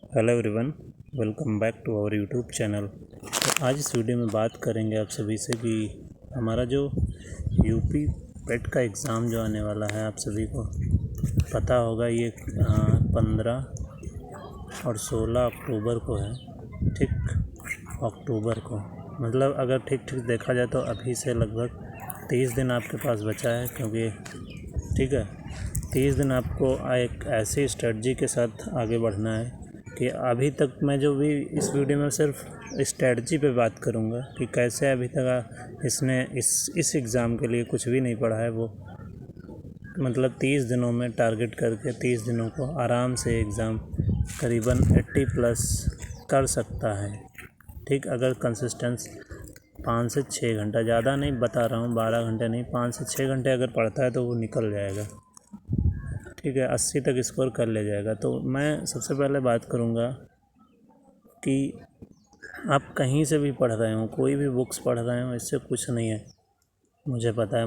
Hello everyone, welcome back to our YouTube channel. तो आज इस वीडियो में बात करेंगे आप सभी से कि हमारा जो यूपी पेट का एग्ज़ाम जो आने वाला है, आप सभी को पता होगा ये 15 और 16 अक्टूबर को है। ठीक, अक्टूबर को मतलब अगर ठीक देखा जाए तो अभी से लगभग 30 दिन आपके पास बचा है, क्योंकि ठीक है 30 दिन आपको एक ऐसी स्ट्रेटजी के साथ आगे बढ़ना है कि अभी तक मैं जो भी इस वीडियो में सिर्फ स्ट्रेटजी पे बात करूँगा कि कैसे अभी तक इसने इस एग्ज़ाम के लिए कुछ भी नहीं पढ़ा है, वो मतलब 30 दिनों में टारगेट करके 30 दिनों को आराम से एग्ज़ाम करीबन 80+ कर सकता है। ठीक, अगर कंसिस्टेंस 5 से 6 घंटा, ज़्यादा नहीं बता रहा हूँ, 12 घंटे नहीं, 5 से 6 घंटे अगर पढ़ता है तो वो निकल जाएगा। ठीक है, 80 तक स्कोर कर ले जाएगा। तो मैं सबसे पहले बात करूँगा कि आप कहीं से भी पढ़ रहे हो, कोई भी बुक्स पढ़ रहे हो, इससे कुछ नहीं है। मुझे पता है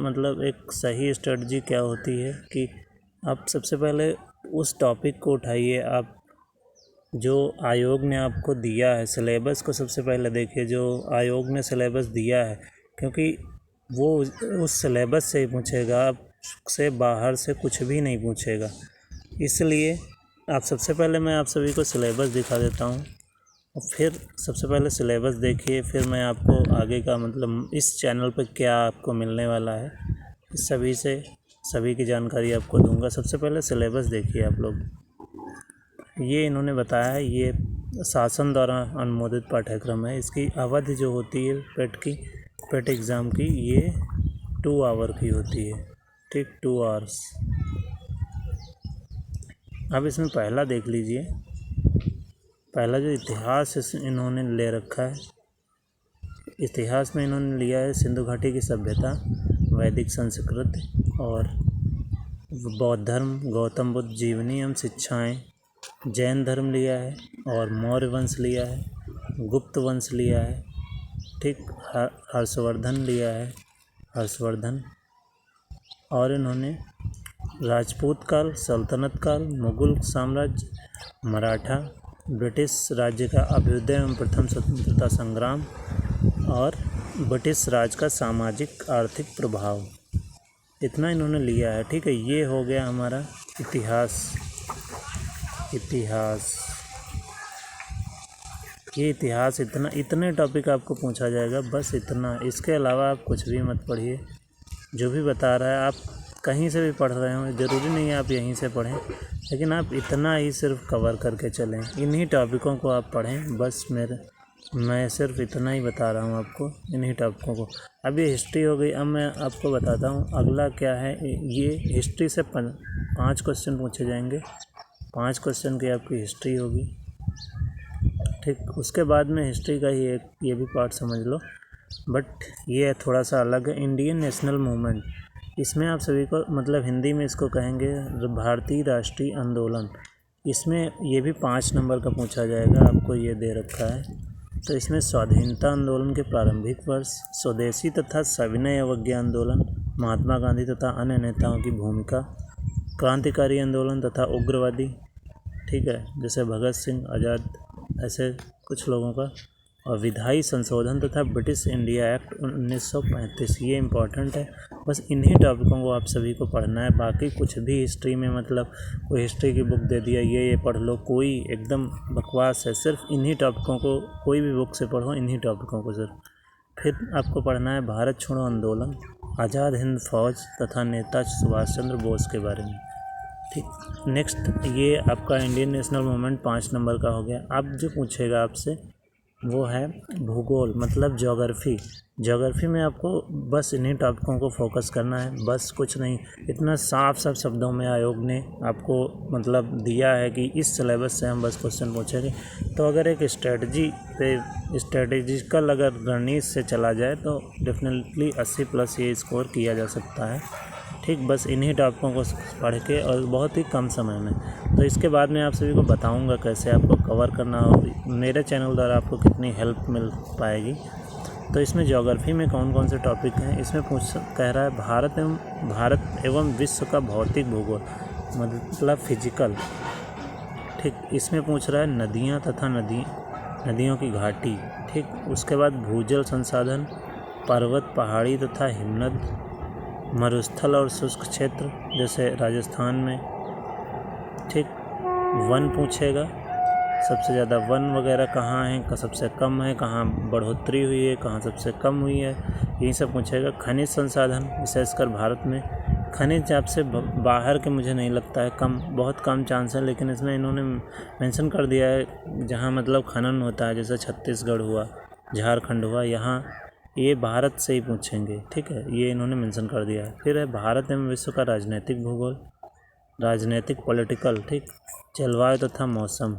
मतलब एक सही स्ट्रेटजी क्या होती है कि आप सबसे पहले उस टॉपिक को उठाइए, आप जो आयोग ने आपको दिया है सिलेबस को सबसे पहले देखिए, जो आयोग ने सिलेबस दिया है, क्योंकि वो उस सिलेबस से ही पूछेगा, से बाहर से कुछ भी नहीं पूछेगा। इसलिए आप सबसे पहले मैं आप सभी को सिलेबस दिखा देता हूँ और फिर सबसे पहले सिलेबस देखिए, फिर मैं आपको आगे का मतलब इस चैनल पर क्या आपको मिलने वाला है, इस सभी की जानकारी आपको दूंगा। सबसे पहले सिलेबस देखिए आप लोग। ये इन्होंने बताया है, ये शासन द्वारा अनुमोदित पाठ्यक्रम है। इसकी अवधि जो होती है पेट एग्ज़ाम की, ये 2 आवर की होती है। ठीक, 2 आवर्स। अब इसमें पहला देख लीजिए, पहला जो इतिहास इन्होंने ले रखा है, इतिहास में इन्होंने लिया है सिंधु घाटी की सभ्यता, वैदिक संस्कृत और बौद्ध धर्म, गौतम बुद्ध जीवनी एवं शिक्षाएँ, जैन धर्म लिया है और मौर्य वंश लिया है, गुप्त वंश लिया है। ठीक, हर्षवर्धन लिया है, हर्षवर्धन, और इन्होंने राजपूत काल, सल्तनत काल, मुगल साम्राज्य, मराठा, ब्रिटिश राज्य का अभ्युदय एवं प्रथम स्वतंत्रता संग्राम और ब्रिटिश राज का सामाजिक आर्थिक प्रभाव, इतना इन्होंने लिया है। ठीक है, ये हो गया हमारा इतिहास। ये इतिहास इतने टॉपिक आपको पूछा जाएगा, बस इतना। इसके अलावा आप कुछ भी मत पढ़िए। जो भी बता रहा है आप कहीं से भी पढ़ रहे हो, ज़रूरी नहीं है आप यहीं से पढ़ें, लेकिन आप इतना ही सिर्फ कवर करके चलें, इन्हीं टॉपिकों को आप पढ़ें। बस मैं सिर्फ इतना ही बता रहा हूँ आपको, इन्हीं टॉपिकों को। अब ये हिस्ट्री हो गई। अब मैं आपको बताता हूँ अगला क्या है। ये हिस्ट्री से 5 क्वेश्चन पूछे जाएंगे, 5 क्वेश्चन की आपकी हिस्ट्री होगी। ठीक, उसके बाद में हिस्ट्री का ही एक ये भी पार्ट समझ लो, बट ये थोड़ा सा अलग है। इंडियन नेशनल मूवमेंट, इसमें आप सभी को मतलब हिंदी में इसको कहेंगे भारतीय राष्ट्रीय आंदोलन। इसमें ये भी 5 नंबर का पूछा जाएगा, आपको ये दे रखा है। तो इसमें स्वाधीनता आंदोलन के प्रारंभिक वर्ष, स्वदेशी तथा सविनय अवज्ञा आंदोलन, महात्मा गांधी तथा अन्य नेताओं की भूमिका, क्रांतिकारी आंदोलन तथा उग्रवादी, ठीक है, जैसे भगत सिंह, आज़ाद, ऐसे कुछ लोगों का, और विधायी संशोधन तथा ब्रिटिश इंडिया एक्ट 1935, ये इम्पॉर्टेंट है। बस इन्हीं टॉपिकों को आप सभी को पढ़ना है। बाकी कुछ भी हिस्ट्री में मतलब कोई हिस्ट्री की बुक दे दिया ये पढ़ लो, कोई एकदम बकवास है। सिर्फ इन्हीं टॉपिकों को, कोई भी बुक से पढ़ो, इन्हीं टॉपिकों को सिर्फ। फिर आपको पढ़ना है भारत छोड़ो आंदोलन, आज़ाद हिंद फौज तथा नेता सुभाष चंद्र बोस के बारे में। ठीक, नेक्स्ट ये आपका इंडियन नेशनल मूवमेंट 5 नंबर का हो गया। अब जो पूछेगा आपसे वो है भूगोल, मतलब ज्योग्राफी में आपको बस इन्हीं टॉपिकों को फोकस करना है, बस कुछ नहीं। इतना साफ शब्दों में आयोग ने आपको मतलब दिया है कि इस सिलेबस से हम बस क्वेश्चन पूछेंगे। तो अगर एक स्ट्रेटेजिकल अगर रणनीति से चला जाए तो डेफिनेटली 80+ ये स्कोर किया जा सकता है। ठीक, बस इन्हीं टॉपिकों को पढ़ के और बहुत ही कम समय में। तो इसके बाद मैं आप सभी को बताऊंगा कैसे आपको कवर करना और मेरे चैनल द्वारा आपको कितनी हेल्प मिल पाएगी। तो इसमें ज्योग्राफी में कौन कौन से टॉपिक हैं, इसमें कह रहा है भारत एवं विश्व का भौतिक भूगोल, मतलब फिजिकल। ठीक, इसमें पूछ रहा है नदियाँ तथा नदियों की घाटी। ठीक, उसके बाद भूजल संसाधन, पर्वत, पहाड़ी तथा हिमनद, मरुस्थल और शुष्क क्षेत्र जैसे राजस्थान में। ठीक, वन पूछेगा, सबसे ज़्यादा वन वगैरह कहाँ हैं, सबसे कम है, कहाँ बढ़ोतरी हुई है, कहाँ सबसे कम हुई है, यही सब पूछेगा। खनिज संसाधन, विशेषकर भारत में खनिज आपसे बाहर के मुझे नहीं लगता है, बहुत कम चांस है, लेकिन इसमें इन्होंने मेंशन कर दिया है जहाँ मतलब खनन होता है, जैसे छत्तीसगढ़ हुआ, झारखंड हुआ, यहाँ ये भारत से ही पूछेंगे। ठीक है, ये इन्होंने मेंशन कर दिया है। फिर है भारत एवं विश्व का राजनीतिक भूगोल, राजनीतिक पॉलिटिकल। ठीक, जलवायु तथा मौसम,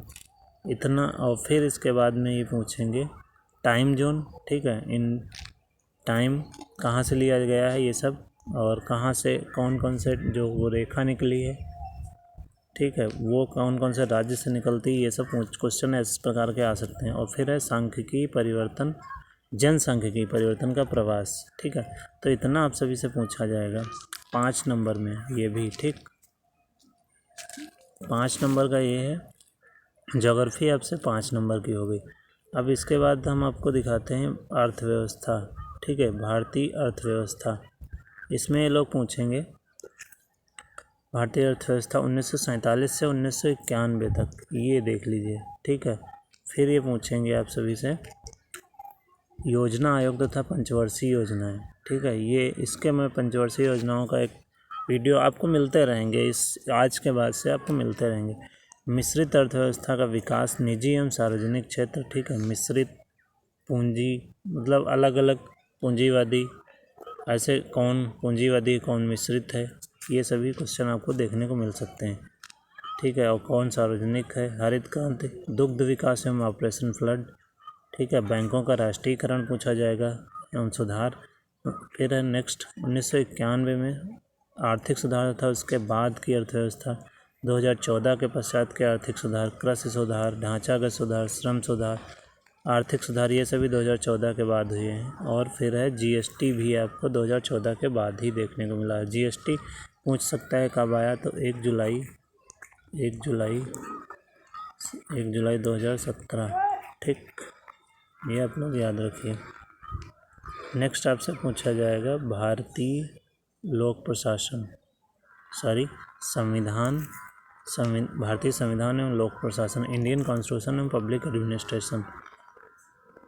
इतना। और फिर इसके बाद में ये पूछेंगे टाइम जोन। ठीक है, इन टाइम कहाँ से लिया गया है ये सब, और कहाँ से कौन कौन से जो वो रेखा निकली है, ठीक है, वो कौन कौन से राज्य से निकलती है, ये सब क्वेश्चन इस प्रकार के आ सकते हैं। और फिर है सांख्यिकी परिवर्तन, जनसांख्यिकी परिवर्तन का प्रवास। ठीक है, तो इतना आप सभी से पूछा जाएगा 5 नंबर में ये भी। ठीक, 5 नंबर का ये है। ज्योग्राफी आपसे 5 नंबर की हो गई। अब इसके बाद हम आपको दिखाते हैं अर्थव्यवस्था। ठीक है, भारतीय अर्थव्यवस्था, इसमें ये लोग पूछेंगे भारतीय अर्थव्यवस्था 1947 से 1991 तक, ये देख लीजिए। ठीक है, फिर ये पूछेंगे आप सभी से योजना आयोग तथा पंचवर्षीय योजनाएं। ठीक है, ये इसके मैं पंचवर्षीय योजनाओं का एक वीडियो आपको मिलते रहेंगे, इस आज के बाद से आपको मिलते रहेंगे। मिश्रित अर्थव्यवस्था का विकास, निजी एवं सार्वजनिक क्षेत्र। ठीक है, मिश्रित पूंजी मतलब अलग अलग पूंजीवादी, ऐसे कौन पूंजीवादी कौन मिश्रित है, ये सभी क्वेश्चन आपको देखने को मिल सकते हैं। ठीक है, और कौन सार्वजनिक है, हरित क्रांति, दुग्ध विकास एवं ऑपरेशन फ्लड। ठीक है, बैंकों का राष्ट्रीयकरण पूछा जाएगा एवं सुधार। फिर है नेक्स्ट 1991 में आर्थिक सुधार था, उसके बाद की अर्थव्यवस्था, 2014 के पश्चात के आर्थिक सुधार, कृषि सुधार, ढांचागत सुधार, श्रम सुधार, आर्थिक सुधार, ये सभी 2014 के बाद हुए हैं। और फिर है जीएसटी भी आपको 2014 के बाद ही देखने को मिला है। जीएसटी पूछ सकता है कब आया, तो 1 जुलाई 2017। ठीक, ये आप लोग याद रखिए। नेक्स्ट आपसे पूछा जाएगा भारतीय लोक प्रशासन, भारतीय संविधान एवं लोक प्रशासन, इंडियन कॉन्स्टिट्यूशन एवं पब्लिक एडमिनिस्ट्रेशन।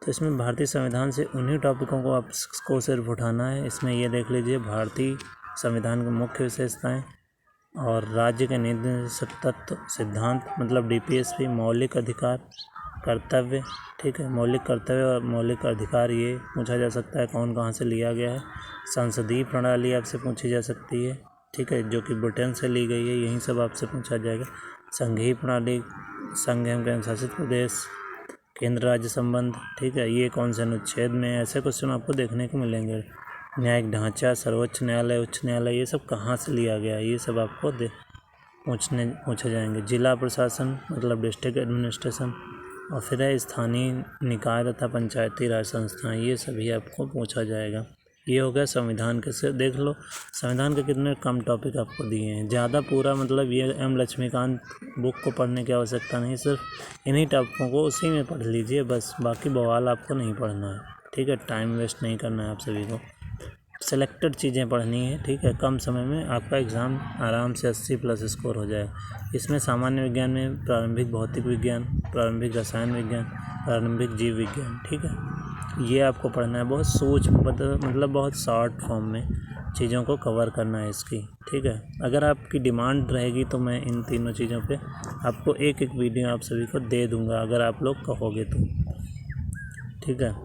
तो इसमें भारतीय संविधान से उन्हीं टॉपिकों को आपको सिर्फ उठाना है। इसमें ये देख लीजिए भारतीय संविधान की मुख्य विशेषताएं और राज्य के निर्देशक तत्व, सिद्धांत मतलब डीपीएसपी, मौलिक अधिकार, कर्तव्य। ठीक है, मौलिक कर्तव्य और मौलिक अधिकार ये पूछा जा सकता है कौन कहाँ से लिया गया है। संसदीय प्रणाली आपसे पूछी जा सकती है। ठीक है, जो कि ब्रिटेन से ली गई है, यही सब आपसे पूछा जाएगा। संघीय प्रणाली, संघ एवं केंद्र शासित प्रदेश, केंद्र राज्य संबंध। ठीक है, ये कौन से अनुच्छेद में, ऐसे क्वेश्चन आपको देखने को मिलेंगे। न्यायिक ढांचा, सर्वोच्च न्यायालय, उच्च न्यायालय, ये सब कहाँ से लिया गया, ये सब आपको पूछे जाएंगे। जिला प्रशासन मतलब डिस्ट्रिक्ट एडमिनिस्ट्रेशन, और फिर है स्थानीय निकाय तथा पंचायती राज संस्थाएं, ये सभी आपको पूछा जाएगा। ये हो गया संविधान के से। देख लो संविधान के कितने कम टॉपिक आपको दिए हैं, ज़्यादा पूरा मतलब ये एम लक्ष्मीकांत बुक को पढ़ने की आवश्यकता नहीं, सिर्फ इन्हीं टॉपिकों को उसी में पढ़ लीजिए बस, बाकी बवाल आपको नहीं पढ़ना है। ठीक है, टाइम वेस्ट नहीं करना है आप सभी को, सेलेक्टेड चीज़ें पढ़नी है। ठीक है, कम समय में आपका एग्ज़ाम आराम से 80+ स्कोर हो जाए। इसमें सामान्य विज्ञान में प्रारंभिक भौतिक विज्ञान, प्रारंभिक रसायन विज्ञान, प्रारंभिक जीव विज्ञान। ठीक है, ये आपको पढ़ना है, बहुत मतलब बहुत शॉर्ट फॉर्म में चीज़ों को कवर करना है इसकी। ठीक है, अगर आपकी डिमांड रहेगी तो मैं इन तीनों चीज़ों पे आपको एक एक वीडियो आप सभी को दे दूँगा, अगर आप लोग कहोगे तो। ठीक है,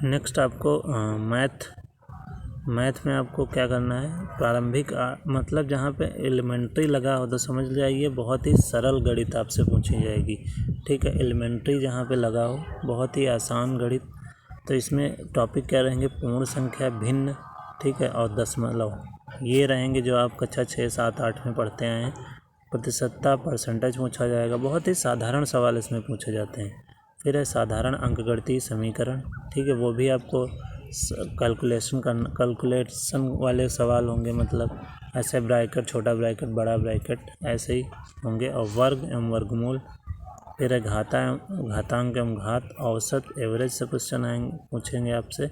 नेक्स्ट आपको मैथ में आपको क्या करना है, प्रारंभिक मतलब जहाँ पे एलिमेंट्री लगा हो तो समझ जाइए बहुत ही सरल गणित आपसे पूछी जाएगी। ठीक है, एलिमेंट्री जहाँ पे लगा हो बहुत ही आसान गणित, तो इसमें टॉपिक क्या रहेंगे, पूर्ण संख्या, भिन्न। ठीक है, और दशमलव, ये रहेंगे जो आप कक्षा 6, 7, 8 में पढ़ते आए हैं। प्रतिशतता, परसेंटेज पूछा जाएगा, बहुत ही साधारण सवाल इसमें पूछे जाते हैं। फिर है साधारण अंकगणितीय समीकरण। ठीक है, वो भी आपको कैलकुलेशन वाले सवाल होंगे, मतलब ऐसे ब्रैकेट, छोटा ब्रैकेट, बड़ा ब्रैकेट ऐसे ही होंगे। और वर्ग एवं वर्गमूल, फिर है घातांक एवं घात, औसत, एवरेज से क्वेश्चन पूछेंगे आपसे।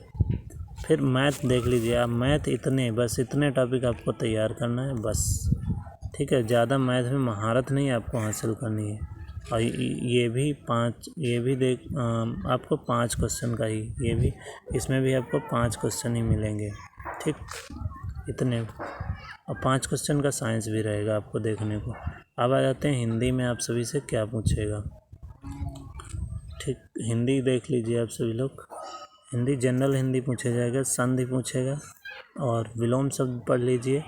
फिर मैथ देख लीजिए आप, मैथ इतने टॉपिक आपको तैयार करना है बस, ठीक है। ज़्यादा मैथ में महारत नहीं आपको हासिल करनी है। और ये भी आपको 5 क्वेश्चन का ही, इसमें भी आपको 5 क्वेश्चन ही मिलेंगे, ठीक, इतने। और 5 क्वेश्चन का साइंस भी रहेगा आपको देखने को। अब आ जाते हैं हिंदी में आप सभी से क्या पूछेगा, ठीक। हिंदी देख लीजिए आप सभी लोग। हिंदी जनरल हिंदी पूछा जाएगा, संधि पूछेगा, और विलोम शब्द पढ़ लीजिए,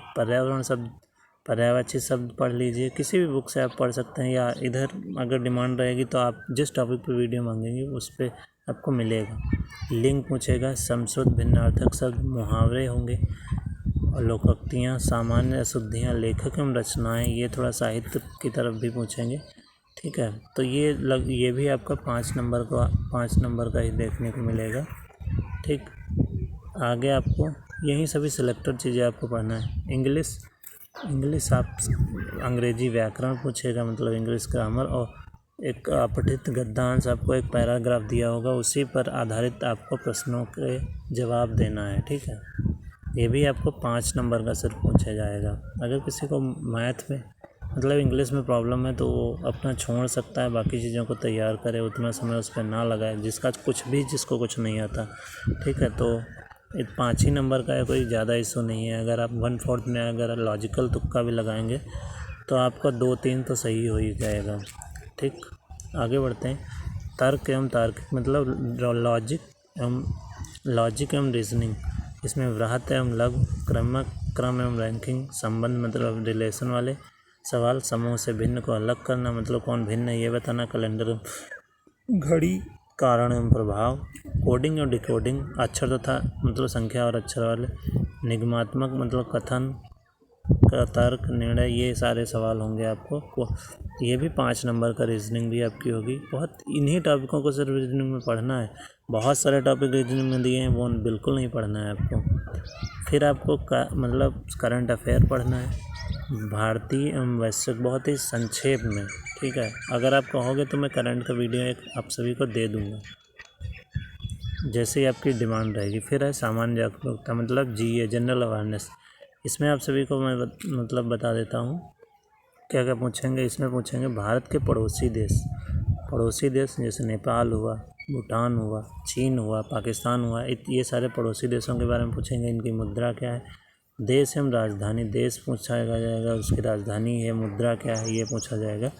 पर्यायवाची शब्द पढ़ लीजिए। किसी भी बुक से आप पढ़ सकते हैं, या इधर अगर डिमांड रहेगी तो आप जिस टॉपिक पे वीडियो मांगेंगे उस पे आपको मिलेगा। लिंग पूछेगा, समश्रुत भिन्नार्थक शब्द, मुहावरे होंगे, और लोकोक्तियाँ, सामान्य अशुद्धियाँ, लेखक एवं रचनाएँ, ये थोड़ा साहित्य की तरफ भी पूछेंगे, ठीक है। तो ये भी आपका 5 नंबर का ही देखने को मिलेगा, ठीक। आगे आपको यही सभी सिलेक्टेड चीज़ें आपको पढ़ना है। इंग्लिश आप अंग्रेजी व्याकरण पूछेगा, मतलब इंग्लिश ग्रामर, और एक अपठित गद्यांश, आपको एक पैराग्राफ दिया होगा, उसी पर आधारित आपको प्रश्नों के जवाब देना है, ठीक है। ये भी आपको 5 नंबर का सिर्फ पूछा जाएगा। अगर किसी को मैथ में मतलब इंग्लिश में प्रॉब्लम है तो वो अपना छोड़ सकता है, बाकी चीज़ों को तैयार करे, उतना समय उस पर ना लगाए, जिसको कुछ नहीं आता, ठीक है। तो 5 ही नंबर का है, कोई ज़्यादा इशू नहीं है। अगर आप 1/4 में अगर लॉजिकल तुक्का भी लगाएंगे तो आपका 2-3 तो सही हो ही जाएगा, ठीक। आगे बढ़ते हैं। तर्क एवं तार्किक, मतलब लॉजिक एवं रीजनिंग, इसमें वृहत एवं लघु, क्रम एवं रैंकिंग, संबंध मतलब रिलेशन वाले सवाल, समूह से भिन्न को अलग करना, मतलब कौन भिन्न है ये बताना, कैलेंडर, घड़ी, कारण एवं प्रभाव, कोडिंग और डिकोडिंग, अक्षर तथा मतलब संख्या और अक्षर वाले, निगमात्मक मतलब कथन का तर्क, निर्णय, ये सारे सवाल होंगे आपको। ये भी 5 नंबर का रीजनिंग भी आपकी होगी। बहुत इन्हीं टॉपिकों को सिर्फ रीजनिंग में पढ़ना है, बहुत सारे टॉपिक रीजनिंग में दिए हैं, वो बिल्कुल नहीं पढ़ना है आपको। फिर आपको मतलब करंट अफेयर पढ़ना है, भारतीय एवं वैश्विक, बहुत ही संक्षेप में, ठीक है। अगर आप कहोगे तो मैं करंट का वीडियो एक आप सभी को दे दूँगा, जैसे ही आपकी डिमांड रहेगी। फिर है सामान्य जागरूकता, मतलब GA, जनरल अवेयरनेस। इसमें आप सभी को मैं मतलब बता देता हूँ क्या क्या पूछेंगे। इसमें पूछेंगे भारत के पड़ोसी देश जैसे नेपाल हुआ, भूटान हुआ, चीन हुआ, पाकिस्तान हुआ, ये सारे पड़ोसी देशों के बारे में पूछेंगे। इनकी मुद्रा क्या है, देश एवं राजधानी, देश पूछा जाएगा, उसकी राजधानी है, मुद्रा क्या है, ये पूछा जाएगा।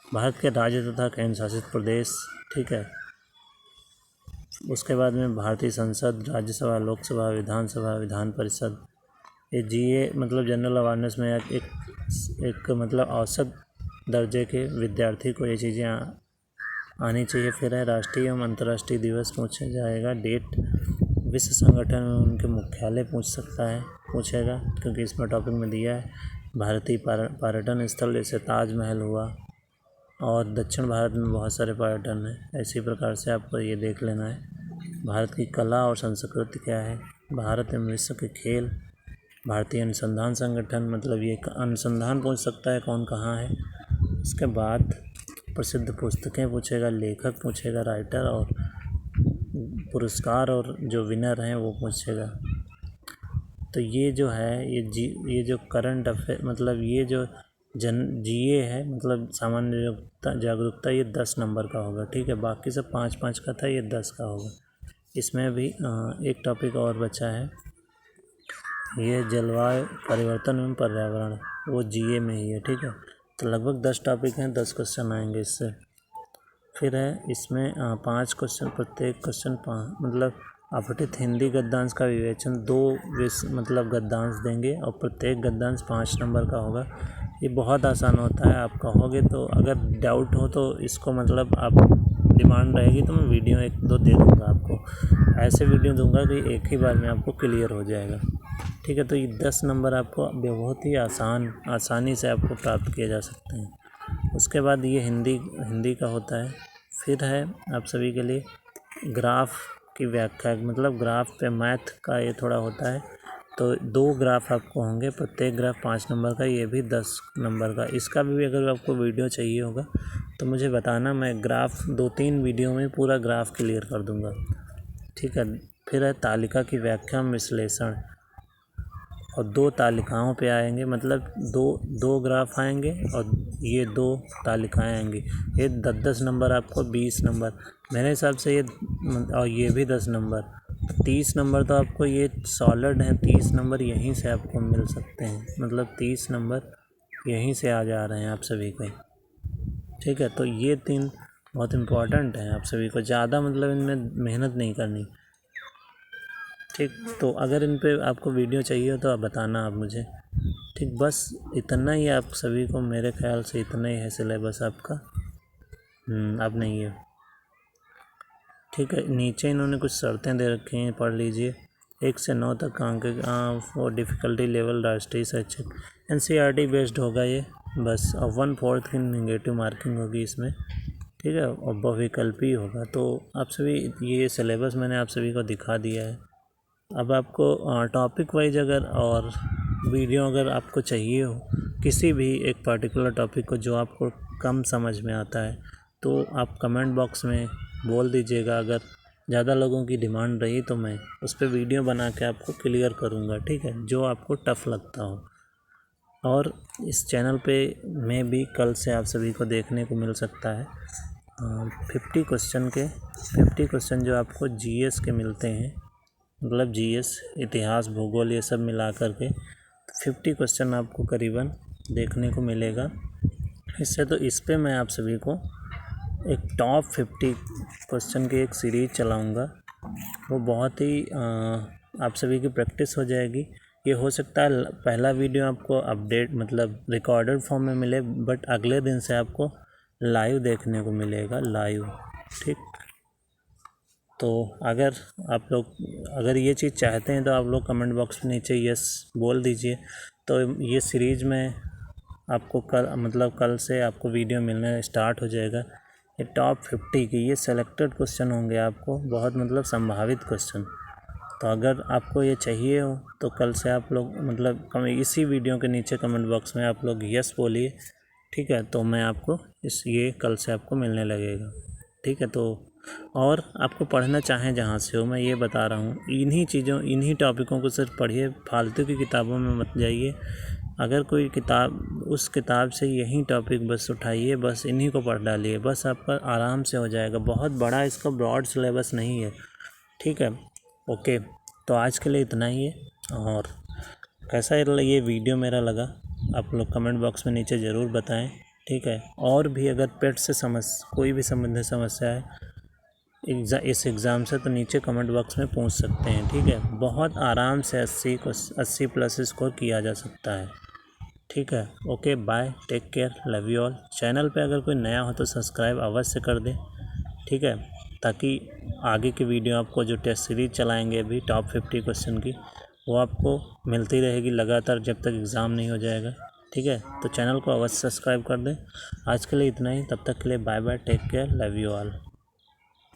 भारत के राज्य तथा केंद्र शासित प्रदेश, ठीक है। उसके बाद में भारतीय संसद, राज्यसभा, लोकसभा, विधानसभा, विधान परिषद। ये GA मतलब जनरल अवेयरनेस में एक मतलब औसत दर्जे के विद्यार्थी को ये चीज़ें आनी चाहिए। फिर है राष्ट्रीय एवं अंतर्राष्ट्रीय दिवस पूछा जाएगा, डेट, विश्व संगठन में उनके मुख्यालय पूछेगा, क्योंकि इसमें टॉपिक में दिया है। भारतीय पर्यटन स्थल जैसे ताजमहल हुआ, और दक्षिण भारत में बहुत सारे पर्यटन हैं, इसी प्रकार से आपको ये देख लेना है। भारत की कला और संस्कृति क्या है, भारत एवं विश्व के खेल, भारतीय अनुसंधान संगठन, मतलब ये अनुसंधान पूछ सकता है कौन कहाँ है। उसके बाद प्रसिद्ध पुस्तकें पूछेगा, लेखक पूछेगा, राइटर, और पुरस्कार और जो विनर हैं वो पूछेगा। तो ये जो है ये जो करंट अफेयर मतलब ये जो GA है, मतलब सामान्य जागरूकता, ये 10 नंबर का होगा, ठीक है। बाकी सब 5-5 का था, ये 10 का होगा। इसमें भी एक टॉपिक और बचा है, ये जलवायु परिवर्तन एवं पर्यावरण, वो GA में ही है, ठीक है। तो लगभग 10 टॉपिक हैं, 10 क्वेश्चन आएंगे इससे। फिर है इसमें 5 क्वेश्चन, प्रत्येक क्वेश्चन मतलब अपठित हिंदी गद्यांश का विवेचन, 2 मतलब गद्यांश देंगे, और प्रत्येक गद्यांश 5 नंबर का होगा। ये बहुत आसान होता है, आप कहोगे तो, अगर डाउट हो तो इसको मतलब आप डिमांड रहेगी तो मैं वीडियो 1-2 दे दूँगा आपको, ऐसे वीडियो दूँगा कि एक ही बार में आपको क्लियर हो जाएगा, ठीक है। तो ये 10 नंबर आपको बहुत ही आसानी से आपको प्राप्त किए जा सकते हैं। उसके बाद ये हिंदी का होता है। फिर है आप सभी के लिए ग्राफ की व्याख्या, मतलब ग्राफ पे मैथ का ये थोड़ा होता है। तो 2 ग्राफ आपको होंगे, प्रत्येक ग्राफ 5 नंबर का, ये भी 10 नंबर का। इसका भी अगर आपको वीडियो चाहिए होगा तो मुझे बताना, मैं ग्राफ 2-3 वीडियो में पूरा ग्राफ क्लियर कर दूँगा, ठीक है। फिर है तालिका की व्याख्या विश्लेषण, और 2 तालिकाओं पे आएंगे, मतलब दो ग्राफ आएंगे और ये 2 तालिकाएँ आएंगी। ये 10-10 नंबर आपको, 20 नंबर मेरे हिसाब से ये, और ये भी 10 नंबर, 30 नंबर तो आपको ये सॉलिड हैं। 30 नंबर यहीं से आपको मिल सकते हैं, मतलब 30 नंबर यहीं से आ जा रहे हैं आप सभी को, ठीक है। तो ये 3 बहुत इम्पॉर्टेंट हैं, आप सभी को ज़्यादा मतलब इनमें मेहनत नहीं करनी, ठीक। तो अगर इन पे आपको वीडियो चाहिए तो आप बताना आप मुझे, ठीक। बस इतना ही आप सभी को, मेरे ख्याल से इतना ही है सिलेबस आपका, अब नहीं है, ठीक है। नीचे इन्होंने कुछ शर्तें दे रखी हैं, पढ़ लीजिए। 1 से 9 तक अंक वो डिफ़िकल्टी लेवल राष्ट्रीय शैक्षिक NCERT बेस्ड होगा ये, बस। और 1/4 की नेगेटिव मार्किंग होगी इसमें, ठीक है, और बहुविकल्पी होगा। तो आप सभी, ये सिलेबस मैंने आप सभी को दिखा दिया है। अब आपको टॉपिक वाइज अगर और वीडियो अगर आपको चाहिए हो किसी भी एक पर्टिकुलर टॉपिक को जो आपको कम समझ में आता है, तो आप कमेंट बॉक्स में बोल दीजिएगा। अगर ज़्यादा लोगों की डिमांड रही तो मैं उस पर वीडियो बना के आपको क्लियर करूँगा, ठीक है, जो आपको टफ़ लगता हो। और इस चैनल पे में भी कल से आप सभी को देखने को मिल सकता है 50 क्वेश्चन जो आपको GS के मिलते हैं, मतलब GS, इतिहास, भूगोल, ये सब मिला कर के 50 क्वेश्चन आपको करीबन देखने को मिलेगा इससे। तो इस पे मैं आप सभी को एक टॉप 50 क्वेश्चन की एक सीरीज़ चलाऊँगा, वो बहुत ही आप सभी की प्रैक्टिस हो जाएगी। ये हो सकता है पहला वीडियो आपको अपडेट मतलब रिकॉर्डेड फॉर्म में मिले, बट अगले दिन से आपको लाइव देखने को मिलेगा, लाइव, ठीक। तो अगर आप लोग अगर ये चीज़ चाहते हैं तो आप लोग कमेंट बॉक्स में नीचे यस बोल दीजिए। तो ये सीरीज़ में आपको कल से आपको वीडियो मिलना स्टार्ट हो जाएगा। ये टॉप 50 की ये सेलेक्टेड क्वेश्चन होंगे आपको, बहुत मतलब संभावित क्वेश्चन। तो अगर आपको ये चाहिए हो तो कल से आप लोग मतलब इसी वीडियो के नीचे कमेंट बॉक्स में आप लोग यस बोलिए, ठीक है। तो मैं आपको ये कल से आपको मिलने लगेगा, ठीक है। तो और आपको पढ़ना चाहें जहाँ से हो, मैं ये बता रहा हूँ, इन्हीं टॉपिकों को सिर्फ पढ़िए, फालतू की किताबों में मत जाइए। अगर कोई किताब, उस किताब से यही टॉपिक बस उठाइए, बस इन्हीं को पढ़ डालिए, बस आपका आराम से हो जाएगा। बहुत बड़ा इसका ब्रॉड सिलेबस नहीं है, ठीक है। ओके, तो आज के लिए इतना ही है। और कैसा ये वीडियो मेरा लगा आप लोग कमेंट बॉक्स में नीचे ज़रूर बताएं, ठीक है। और भी अगर पेट से कोई भी संबंधित समस्या है इस एग्ज़ाम से, तो नीचे कमेंट बॉक्स में पूछ सकते हैं, ठीक है। बहुत आराम से 80 प्लस स्कोर किया जा सकता है, ठीक है। Okay, bye, take care, love you all. Channel पे अगर कोई नया हो तो सब्सक्राइब अवश्य कर दें, ठीक है, ताकि आगे की वीडियो आपको जो टेस्ट सीरीज चलाएंगे अभी टॉप 50 क्वेश्चन की, वो आपको मिलती रहेगी लगातार जब तक एग्ज़ाम नहीं हो जाएगा, ठीक है। तो चैनल को अवश्य सब्सक्राइब कर दें। आज के लिए इतना ही, तब तक के लिए bye bye, take care, love you all.